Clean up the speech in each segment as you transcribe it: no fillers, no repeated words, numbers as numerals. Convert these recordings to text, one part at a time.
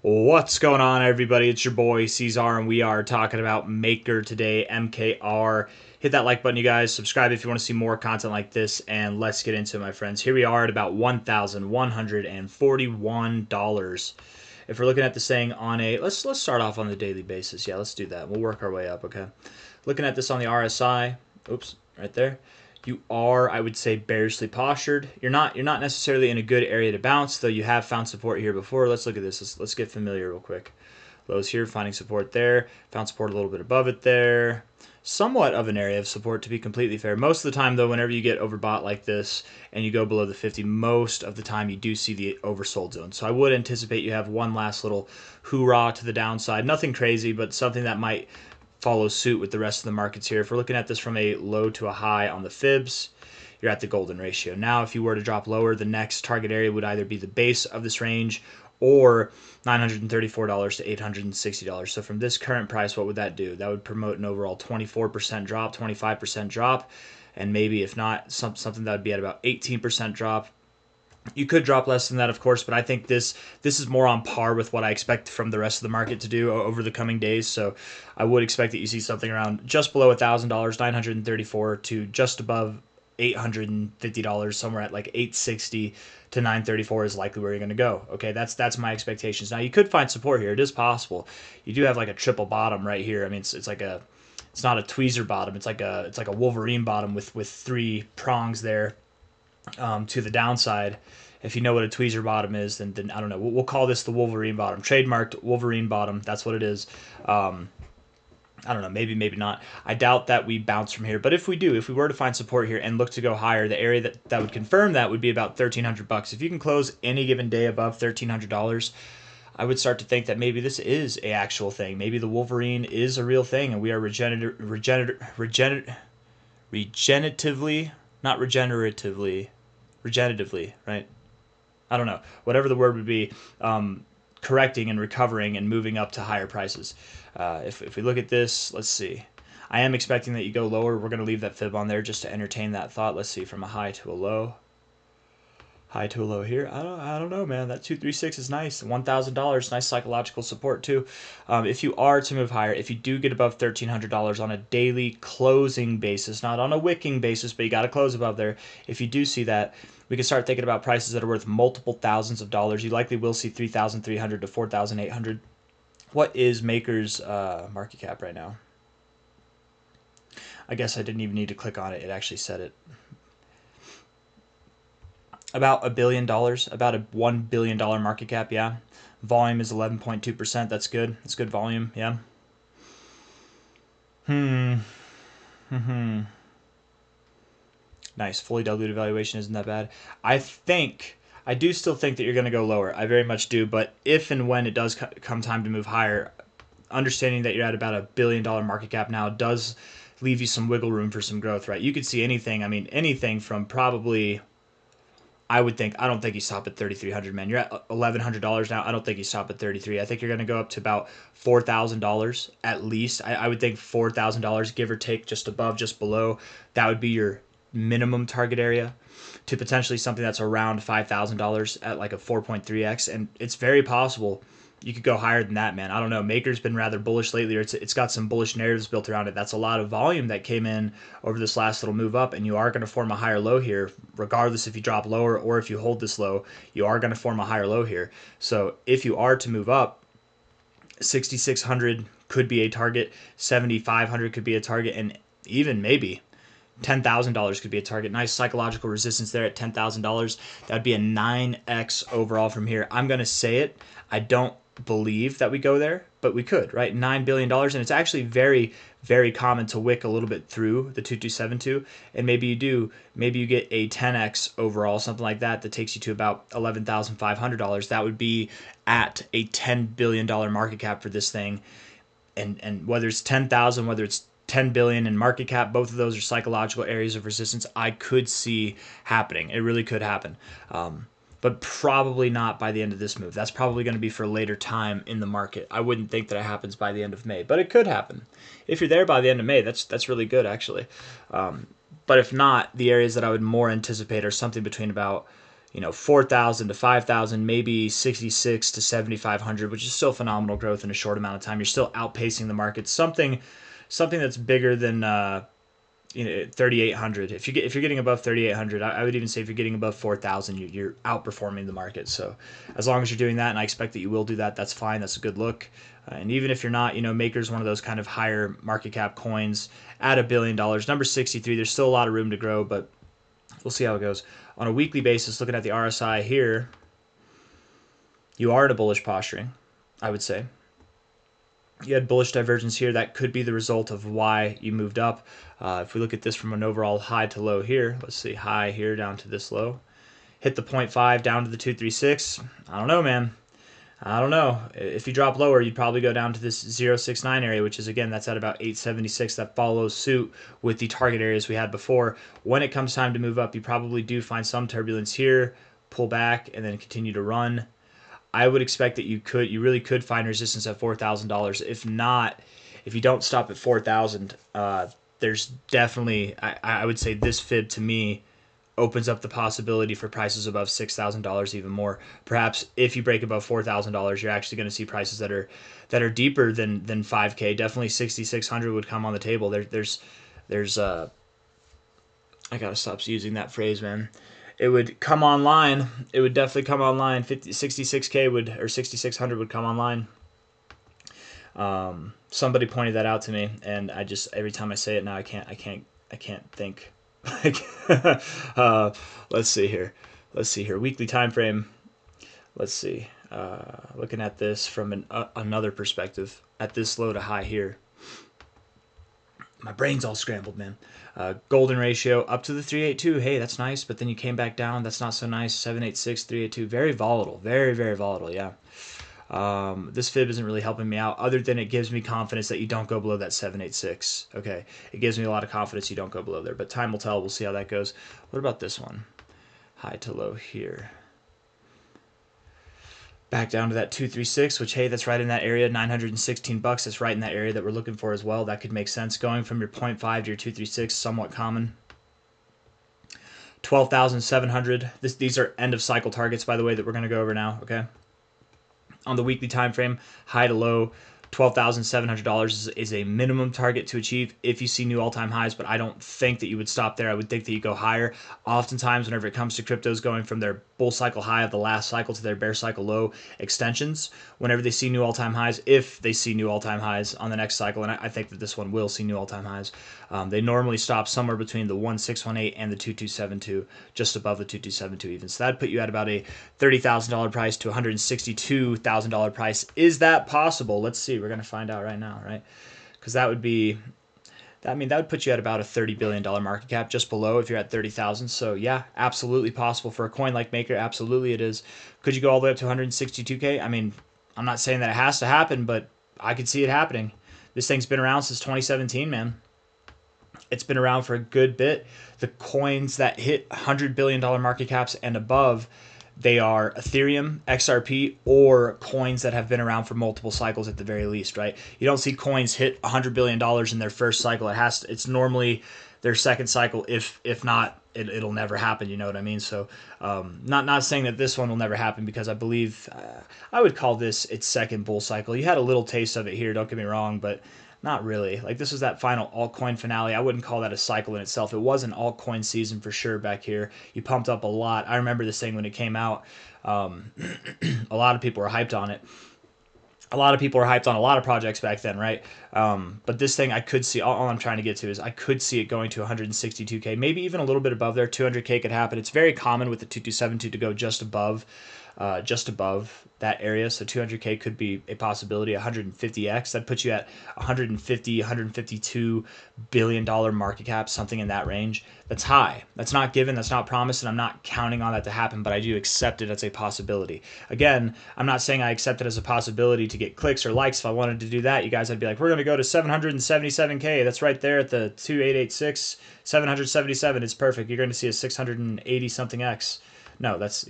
What's going on, everybody? It's your boy C-Zar, and we are talking about Maker today, MKR. Hit that like button, you guys. Subscribe if you want to see more content like this, and let's get into it, my friends. Here we are at about $1,141. If we're looking at this thing on a let's start off on the daily basis. Yeah, let's do that. We'll work our way up. Okay, looking at this on the RSI. Oops, right there. You are, I would say, bearishly postured. You're not necessarily in a good area to bounce, though you have found support here before. Let's look at this. Let's get familiar real quick. Lows here, finding support there. Found support a little bit above it there. Somewhat of an area of support, to be completely fair. Most of the time, though, whenever you get overbought like this and you go below the 50, most of the time you do see the oversold zone. So I would anticipate you have one last little hoorah to the downside. Nothing crazy, but something that might follow suit with the rest of the markets here. If we're looking at this from a low to a high on the fibs, you're at the golden ratio. Now, if you were to drop lower, the next target area would either be the base of this range or $934 to $860. So from this current price, what would that do? That would promote an overall 24% drop, 25% drop, and maybe if not, something that would be at about 18% drop. You could drop less than that, of course, but I think this is more on par with what I expect from the rest of the market to do over the coming days. So I would expect that you see something around just below $1,000, 934 to just above $850, somewhere at like 860 to 934 is likely where you're going to go. Okay, that's my expectations. Now you could find support here. It is possible. You do have like a triple bottom right here. I mean, it's like a it's not a tweezer bottom. It's like a Wolverine bottom with three prongs there to the downside. If you know what a tweezer bottom is, then I don't know. We'll call this the Wolverine bottom, trademarked Wolverine bottom. That's what it is. I don't know, maybe not. I doubt that we bounce from here, but if we do, if we were to find support here and look to go higher, the area that would confirm that would be about $1,300. If you can close any given day above $1,300, I would start to think that maybe this is a actual thing. Maybe the Wolverine is a real thing, and we are regeneratively, right? I don't know, whatever the word would be, correcting and recovering and moving up to higher prices. If we look at this, let's see. I am expecting that you go lower. We're going to leave that fib on there just to entertain that thought. Let's see, from a high to a low. High to a low here. I don't know, man. That 236 is nice. $1,000, nice psychological support too. If you are to move higher, if you do get above $1,300 on a daily closing basis, not on a wicking basis, but you got to close above there. If you do see that, we can start thinking about prices that are worth multiple thousands of dollars. You likely will see 3,300 to 4,800. What is Maker's market cap right now? I guess I didn't even need to click on it. It actually said it. About $1 billion, about a $1 billion market cap, yeah. Volume is 11.2%. That's good. That's good volume, yeah. Nice. Fully diluted valuation isn't that bad. I do still think that you're going to go lower. I very much do. But if and when it does come time to move higher, understanding that you're at about $1 billion market cap now does leave you some wiggle room for some growth, right? You could see anything. I mean, anything from probably, I don't think you stop at 3,300, man. You're at $1,100 now. I don't think you stop at 33. I think you're going to go up to about $4,000 at least. I would think $4,000, give or take, just above, just below. That would be your minimum target area to potentially something that's around $5,000 at like a 4.3x. And it's very possible you could go higher than that, man. I don't know. Maker's been rather bullish lately. It's got some bullish narratives built around it. That's a lot of volume that came in over this last little move up, and you are going to form a higher low here, regardless if you drop lower or if you hold this low. You are going to form a higher low here. So if you are to move up, 6,600 could be a target, 7,500 could be a target, and even maybe $10,000 could be a target. Nice psychological resistance there at $10,000. That would be a 9x overall from here. I'm going to say it. I don't believe that we go there, but we could, right? $9 billion, and it's actually very, very common to wick a little bit through the 2272, and maybe you do. Maybe you get a 10x overall, something like that takes you to about $11,500. That would be at a $10 billion market cap for this thing, and whether it's 10,000, whether it's 10 billion in market cap, both of those are psychological areas of resistance I could see happening. It really could happen. But probably not by the end of this move. That's probably going to be for a later time in the market. I wouldn't think that it happens by the end of May, but it could happen. If you're there by the end of May, that's really good, actually. But if not, the areas that I would more anticipate are something between about 4,000 to 5,000, maybe 66 to 7,500, which is still phenomenal growth in a short amount of time. You're still outpacing the market. Something that's bigger than 3,800. If you're getting above 3,800, I would even say if you're getting above 4,000, you're outperforming the market. So as long as you're doing that, and I expect that you will do that, that's fine. That's a good look. And even if you're not, Maker's one of those kind of higher market cap coins at $1 billion. Number 63. There's still a lot of room to grow, but we'll see how it goes. On a weekly basis, looking at the RSI here, you are in a bullish posturing, I would say. You had bullish divergence here. That could be the result of why you moved up. If we look at this from an overall high to low here, let's see, high here down to this low. Hit the 0.5 down to the 236. I don't know, man. I don't know. If you drop lower, you'd probably go down to this 069 area, which is, again, that's at about 876. That follows suit with the target areas we had before. When it comes time to move up, you probably do find some turbulence here, pull back, and then continue to run. I would expect that you really could find resistance at $4,000. If not, if you don't stop at 4,000, there's definitely, I would say this fib to me opens up the possibility for prices above $6,000 even more. Perhaps if you break above $4,000, you're actually going to see prices that are deeper than 5K. Definitely 6,600 would come on the table. There's I gotta stop using that phrase, man. It would come online. It would definitely come online. 66K would, or 6,600 would come online. Somebody pointed that out to me, and I just, every time I say it now, I can't think. Let's see here. Weekly time frame. Let's see. Looking at this from another perspective, at this low to high here. My brain's all scrambled, man. Golden ratio up to the 382. Hey, that's nice, but then you came back down. That's not so nice. 786, 382. Very volatile. Very, very volatile, yeah. This fib isn't really helping me out, other than it gives me confidence that you don't go below that 786. Okay, it gives me a lot of confidence you don't go below there, but time will tell. We'll see how that goes. What about this one? High to low here. Back down to that 236, which, hey, that's right in that area. $916. That's right in that area that we're looking for as well. That could make sense. Going from your 0.5 to your 236, somewhat common. 12,700. These are end of cycle targets, by the way, that we're going to go over now. Okay. On the weekly time frame, high to low, $12,700 is a minimum target to achieve if you see new all-time highs, but I don't think that you would stop there. I would think that you go higher. Oftentimes, whenever it comes to cryptos going from their bull cycle high of the last cycle to their bear cycle low extensions, whenever they see new all-time highs, if they see new all-time highs on the next cycle, and I think that this one will see new all-time highs, they normally stop somewhere between the 1618 and the 2272, just above the 2272 even. So that'd put you at about a $30,000 price to $162,000 price. Is that possible? Let's see. We're going to find out right now, right? Because that would be, that would put you at about a $30 billion market cap, just below if you're at 30,000. So yeah, absolutely possible for a coin like Maker. Absolutely it is. Could you go all the way up to 162K? I mean, I'm not saying that it has to happen, but I could see it happening. This thing's been around since 2017, man. It's been around for a good bit. The coins that hit $100 billion market caps and above, they are Ethereum, XRP, or coins that have been around for multiple cycles at the very least, right? You don't see coins hit $100 billion in their first cycle. It's normally their second cycle. If not, it'll never happen. You know what I mean? So not saying that this one will never happen, because I believe I would call this its second bull cycle. You had a little taste of it here, don't get me wrong, but not really. Like, this was that final altcoin finale. I wouldn't call that a cycle in itself. It was an altcoin season for sure back here. You pumped up a lot. I remember this thing when it came out. A lot of people were hyped on it. A lot of people were hyped on a lot of projects back then, right? But this thing, I could see, all I'm trying to get to is I could see it going to 162K, maybe even a little bit above there. 200K could happen. It's very common with the 2272 to go just above that area. So 200K could be a possibility. 150x, that puts you at 150, 152 billion dollar market cap, something in that range. That's high. That's not given. That's not promised, and I'm not counting on that to happen, but I do accept it as a possibility. Again, I'm not saying I accept it as a possibility to get clicks or likes. If I wanted to do that, you guys, I'd be like, we're going to go to 777K. That's right there at the 2886, 777. It's perfect. You're going to see a 680 something X. No, that's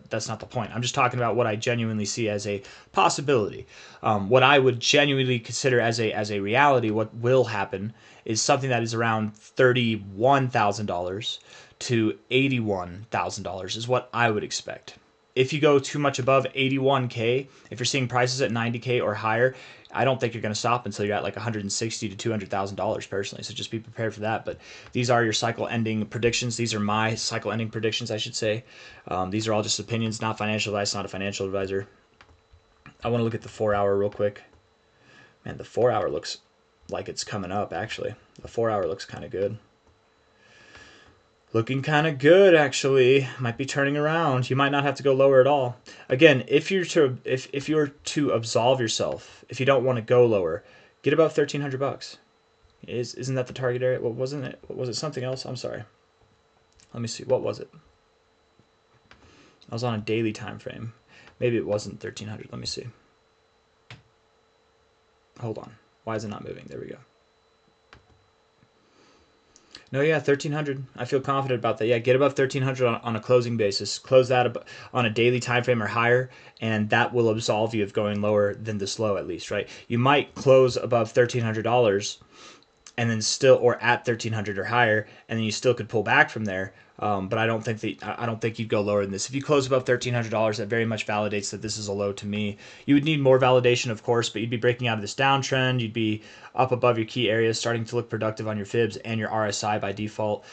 that's not the point. I'm just talking about what I genuinely see as a possibility. What I would genuinely consider as a reality, what will happen, is something that is around $31,000 to $81,000 is what I would expect. If you go too much above 81K, if you're seeing prices at 90K or higher, I don't think you're going to stop until you're at like $160,000 to $200,000 personally. So just be prepared for that. But these are your cycle ending predictions. These are my cycle ending predictions, I should say. These are all just opinions, not financial advice, not a financial advisor. I want to look at the 4 hour real quick. Man, the 4 hour looks like it's coming up, actually. The 4 hour looks kind of good. Looking kind of good, actually. Might be turning around. You might not have to go lower at all. Again, if you're to absolve yourself, if you don't want to go lower, get above $1,300. Isn't that the target area? What wasn't it? Was it something else? I'm sorry. Let me see. What was it? I was on a daily time frame. Maybe it wasn't 1,300. Let me see. Hold on. Why is it not moving? There we go. No, yeah, 1,300. I feel confident about that. Yeah, get above 1,300 on a closing basis. Close that on a daily time frame or higher, and that will absolve you of going lower than this low at least, right? You might close above $1,300 and then still, or at 1,300 or higher, and then you still could pull back from there. But I don't think you'd go lower than this. If you close above $1,300, that very much validates that this is a low to me. You would need more validation, of course, but you'd be breaking out of this downtrend. You'd be up above your key areas, starting to look productive on your fibs and your RSI by default.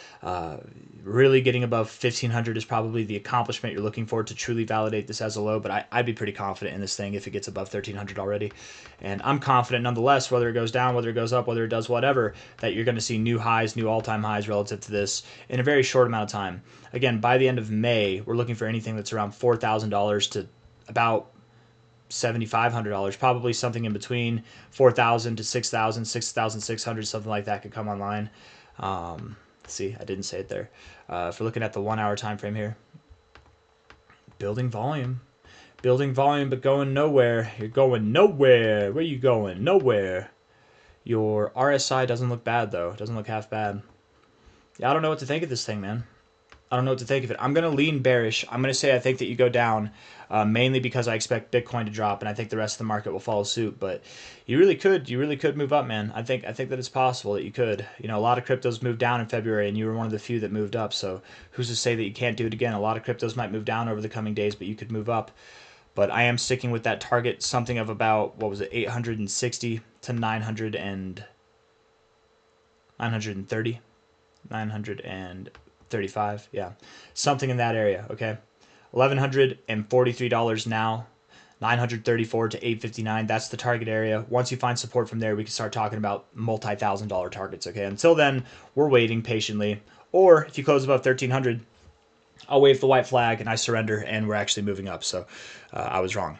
Really getting above 1,500 is probably the accomplishment you're looking for to truly validate this as a low, but I'd be pretty confident in this thing if it gets above 1,300 already. And I'm confident nonetheless, whether it goes down, whether it goes up, whether it does whatever, that you're going to see new highs, new all-time highs relative to this in a very short amount of time. Again, by the end of May, we're looking for anything that's around $4,000 to about $7,500, probably something in between $4,000 to $6,000, $6,600, something like that could come online. See, I didn't say it there. If we're looking at the 1 hour time frame here, building volume, but going nowhere. You're going nowhere. Where are you going? Nowhere. Your RSI doesn't look bad though. It doesn't look half bad. Yeah, I don't know what to think of this thing, man. I don't know what to think of it. I'm going to lean bearish. I'm going to say I think that you go down, mainly because I expect Bitcoin to drop, and I think the rest of the market will follow suit. But you really could move up, man. I think that it's possible that you could. You know, a lot of cryptos moved down in February, and you were one of the few that moved up. So who's to say that you can't do it again? A lot of cryptos might move down over the coming days, but you could move up. But I am sticking with that target, something of about, what was it, 860 to 935, yeah, something in that area. Okay, $1,143 now, 934 to 859. That's the target area. Once you find support from there, we can start talking about multi-$1,000 targets. Okay, until then, we're waiting patiently. Or if you close above 1,300, I'll wave the white flag and I surrender, and we're actually moving up. So I was wrong.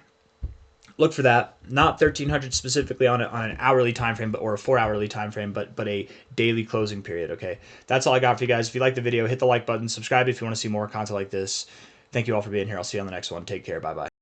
Look for that, not 1,300 specifically on an hourly time frame, or a 4 hourly time frame, but a daily closing period. Okay, that's all I got for you guys. If you like the video, hit the like button, subscribe if you want to see more content like this. Thank you all for being here. I'll see you on the next one. Take care. Bye bye.